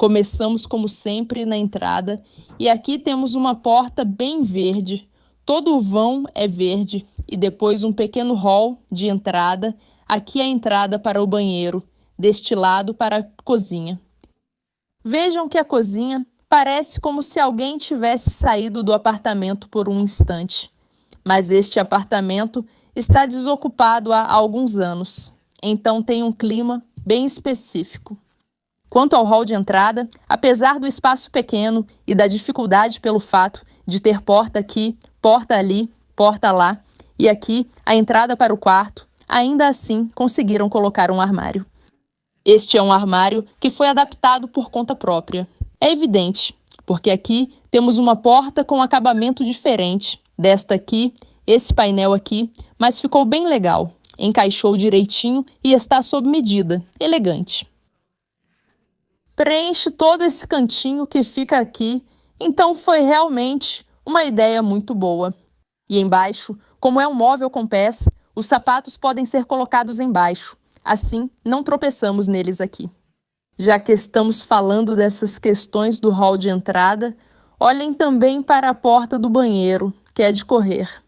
Começamos como sempre na entrada e aqui temos uma porta bem verde. Todo o vão é verde e depois um pequeno hall de entrada. Aqui a entrada para o banheiro, deste lado para a cozinha. Vejam que a cozinha parece como se alguém tivesse saído do apartamento por um instante. Mas este apartamento está desocupado há alguns anos, então tem um clima bem específico. Quanto ao hall de entrada, apesar do espaço pequeno e da dificuldade pelo fato de ter porta aqui, porta ali, porta lá, e aqui a entrada para o quarto, ainda assim conseguiram colocar um armário. Este é um armário que foi adaptado por conta própria. É evidente, porque aqui temos uma porta com acabamento diferente desta aqui, esse painel aqui, mas ficou bem legal. Encaixou direitinho e está sob medida, elegante. Preenche todo esse cantinho que fica aqui, então foi realmente uma ideia muito boa. E embaixo, como é um móvel com pés, os sapatos podem ser colocados embaixo, assim não tropeçamos neles aqui. Já que estamos falando dessas questões do hall de entrada, olhem também para a porta do banheiro, que é de correr.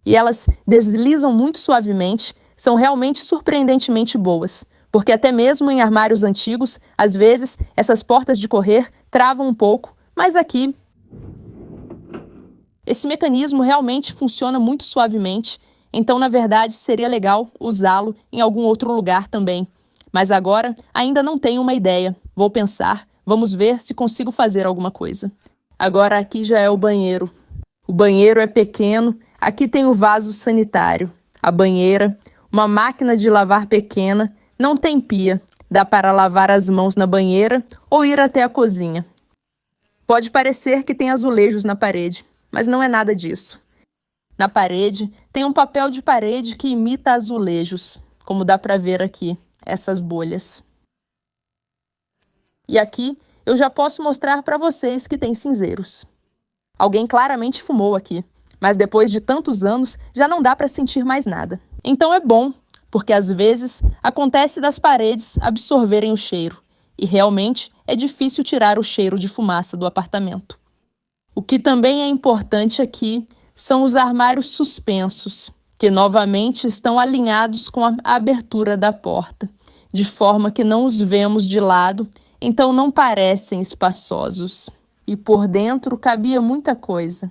E elas deslizam muito suavemente, são realmente surpreendentemente boas, porque até mesmo em armários antigos, às vezes, essas portas de correr travam um pouco, mas aqui esse mecanismo realmente funciona muito suavemente, então na verdade seria legal usá-lo em algum outro lugar também. Mas agora ainda não tenho uma ideia, vou pensar, vamos ver se consigo fazer alguma coisa. Agora aqui já é o banheiro. O banheiro é pequeno, aqui tem o vaso sanitário, a banheira, uma máquina de lavar pequena, não tem pia, dá para lavar as mãos na banheira ou ir até a cozinha. Pode parecer que tem azulejos na parede, mas não é nada disso. Na parede tem um papel de parede que imita azulejos, como dá para ver aqui, essas bolhas. E aqui eu já posso mostrar para vocês que tem cinzeiros. Alguém claramente fumou aqui, mas depois de tantos anos já não dá para sentir mais nada. Então é bom, porque às vezes acontece das paredes absorverem o cheiro, e realmente é difícil tirar o cheiro de fumaça do apartamento. O que também é importante aqui são os armários suspensos, que novamente estão alinhados com a abertura da porta, de forma que não os vemos de lado, então não parecem espaçosos. E por dentro cabia muita coisa.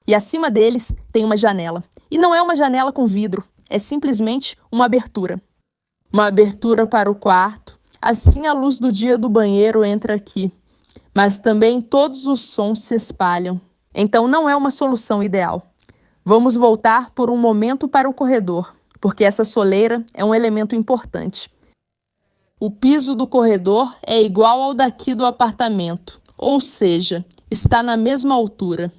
E acima deles tem uma janela. E não é uma janela com vidro, é simplesmente uma abertura. Uma abertura para o quarto, assim a luz do dia do banheiro entra aqui. Mas também todos os sons se espalham. Então não é uma solução ideal. Vamos voltar por um momento para o corredor, porque essa soleira é um elemento importante. O piso do corredor é igual ao daqui do apartamento, ou seja, está na mesma altura.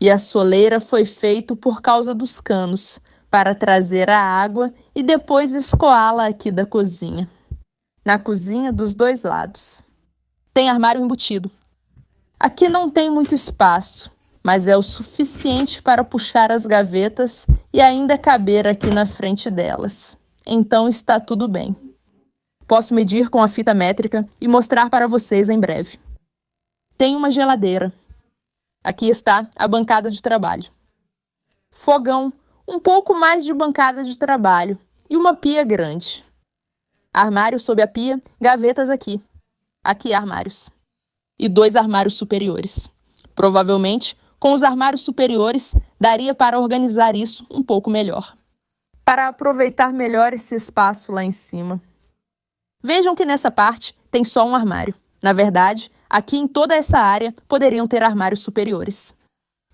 E a soleira foi feita por causa dos canos, para trazer a água e depois escoá-la aqui da cozinha. Na cozinha, dos dois lados. Tem armário embutido. Aqui não tem muito espaço, mas é o suficiente para puxar as gavetas e ainda caber aqui na frente delas. Então está tudo bem. Posso medir com a fita métrica e mostrar para vocês em breve. Tem uma geladeira. Aqui está a bancada de trabalho. Fogão, um pouco mais de bancada de trabalho e uma pia grande. Armário sob a pia, gavetas aqui. Aqui armários. E 2 armários superiores. Provavelmente, com os armários superiores, daria para organizar isso um pouco melhor. Para aproveitar melhor esse espaço lá em cima. Vejam que nessa parte tem só um armário. Na verdade, aqui em toda essa área poderiam ter armários superiores.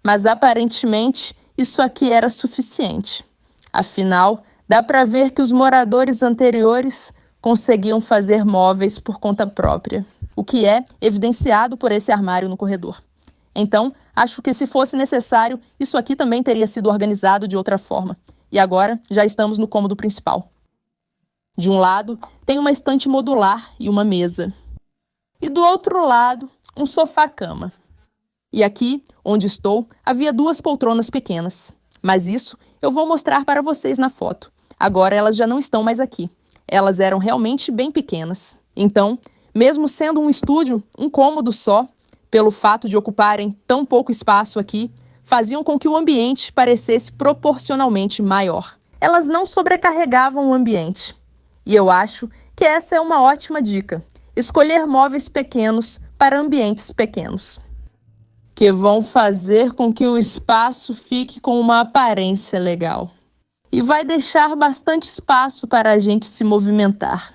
Mas aparentemente isso aqui era suficiente. Afinal, dá para ver que os moradores anteriores conseguiam fazer móveis por conta própria, o que é evidenciado por esse armário no corredor. Então, acho que se fosse necessário, isso aqui também teria sido organizado de outra forma. E agora já estamos no cômodo principal. De um lado, tem uma estante modular e uma mesa. E do outro lado, um sofá-cama. E aqui, onde estou, havia 2 poltronas pequenas. Mas isso eu vou mostrar para vocês na foto. Agora elas já não estão mais aqui. elas eram realmente bem pequenas. Então, mesmo sendo um estúdio, um cômodo só, pelo fato de ocuparem tão pouco espaço aqui, faziam com que o ambiente parecesse proporcionalmente maior. Elas não sobrecarregavam o ambiente. E eu acho que essa é uma ótima dica: escolher móveis pequenos para ambientes pequenos, que vão fazer com que o espaço fique com uma aparência legal. E vai deixar bastante espaço para a gente se movimentar,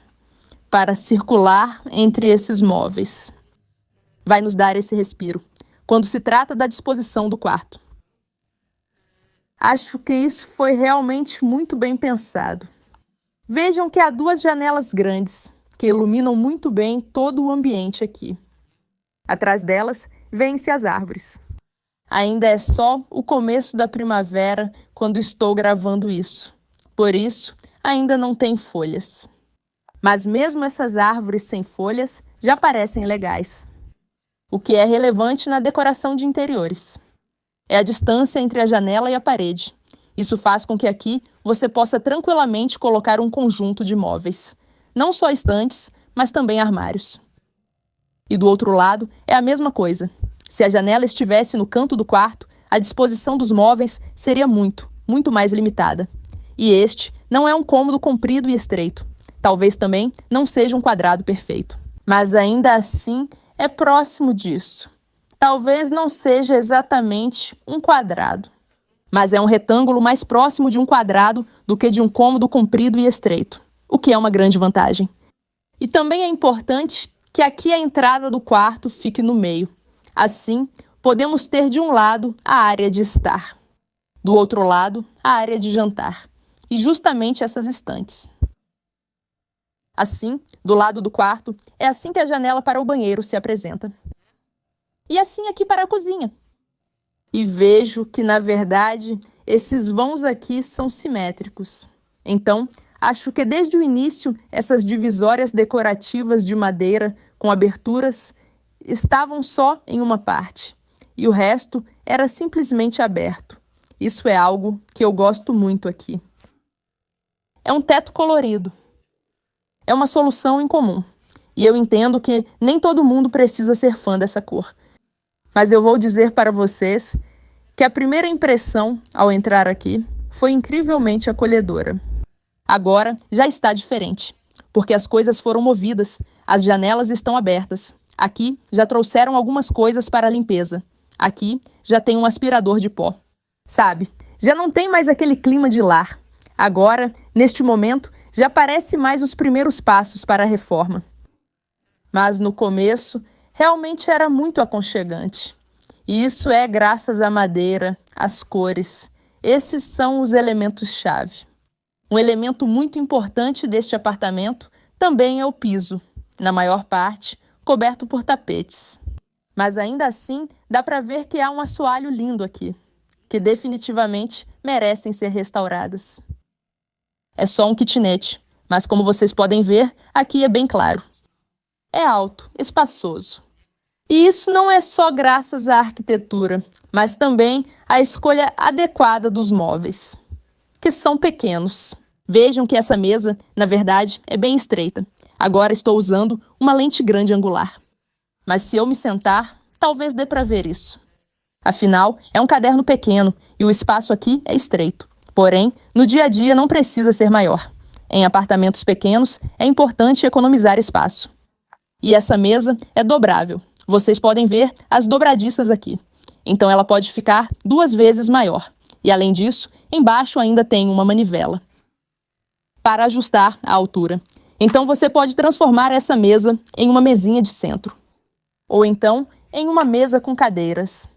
para circular entre esses móveis. Vai nos dar esse respiro, quando se trata da disposição do quarto. Acho que isso foi realmente muito bem pensado. Vejam que há 2 janelas grandes, que iluminam muito bem todo o ambiente aqui. Atrás delas, vêem-se as árvores. Ainda é só o começo da primavera quando estou gravando isso. Por isso, ainda não tem folhas. Mas mesmo essas árvores sem folhas já parecem legais. O que é relevante na decoração de interiores é a distância entre a janela e a parede. Isso faz com que aqui você possa tranquilamente colocar um conjunto de móveis. Não só estantes, mas também armários. E do outro lado é a mesma coisa. Se a janela estivesse no canto do quarto, a disposição dos móveis seria muito mais limitada. E este não é um cômodo comprido e estreito. Talvez também não seja um quadrado perfeito. Mas ainda assim é próximo disso. Talvez não seja exatamente um quadrado, mas é um retângulo mais próximo de um quadrado do que de um cômodo comprido e estreito, o que é uma grande vantagem. E também é importante que aqui a entrada do quarto fique no meio. Assim, podemos ter de um lado a área de estar, do outro lado a área de jantar, e justamente essas estantes. Assim, do lado do quarto, é assim que a janela para o banheiro se apresenta. E assim aqui para a cozinha. E vejo que, na verdade, esses vãos aqui são simétricos. Então, acho que desde o início, essas divisórias decorativas de madeira com aberturas estavam só em uma parte, e o resto era simplesmente aberto. Isso é algo que eu gosto muito aqui. É um teto colorido. É uma solução incomum, e eu entendo que nem todo mundo precisa ser fã dessa cor. Mas eu vou dizer para vocês que a primeira impressão ao entrar aqui foi incrivelmente acolhedora. Agora já está diferente, porque as coisas foram movidas, as janelas estão abertas. Aqui já trouxeram algumas coisas para a limpeza. Aqui já tem um aspirador de pó. Sabe, já não tem mais aquele clima de lar. Agora, neste momento, já parece mais os primeiros passos para a reforma. Mas no começo, realmente era muito aconchegante. E isso é graças à madeira, às cores. Esses são os elementos-chave. Um elemento muito importante deste apartamento também é o piso, na maior parte, coberto por tapetes. Mas ainda assim, dá para ver que há um assoalho lindo aqui, que definitivamente merecem ser restauradas. É só um kitnet, mas como vocês podem ver, aqui é bem claro. É alto, espaçoso. E isso não é só graças à arquitetura, mas também à escolha adequada dos móveis, que são pequenos. Vejam que essa mesa, na verdade, é bem estreita. Agora estou usando uma lente grande angular. Mas se eu me sentar, talvez dê para ver isso. Afinal, é um caderno pequeno e o espaço aqui é estreito. Porém, no dia a dia não precisa ser maior. Em apartamentos pequenos, é importante economizar espaço. E essa mesa é dobrável. Vocês podem ver as dobradiças aqui. Então ela pode ficar 2 vezes maior. E além disso, embaixo ainda tem uma manivela para ajustar a altura. Então você pode transformar essa mesa em uma mesinha de centro. Ou então em uma mesa com cadeiras.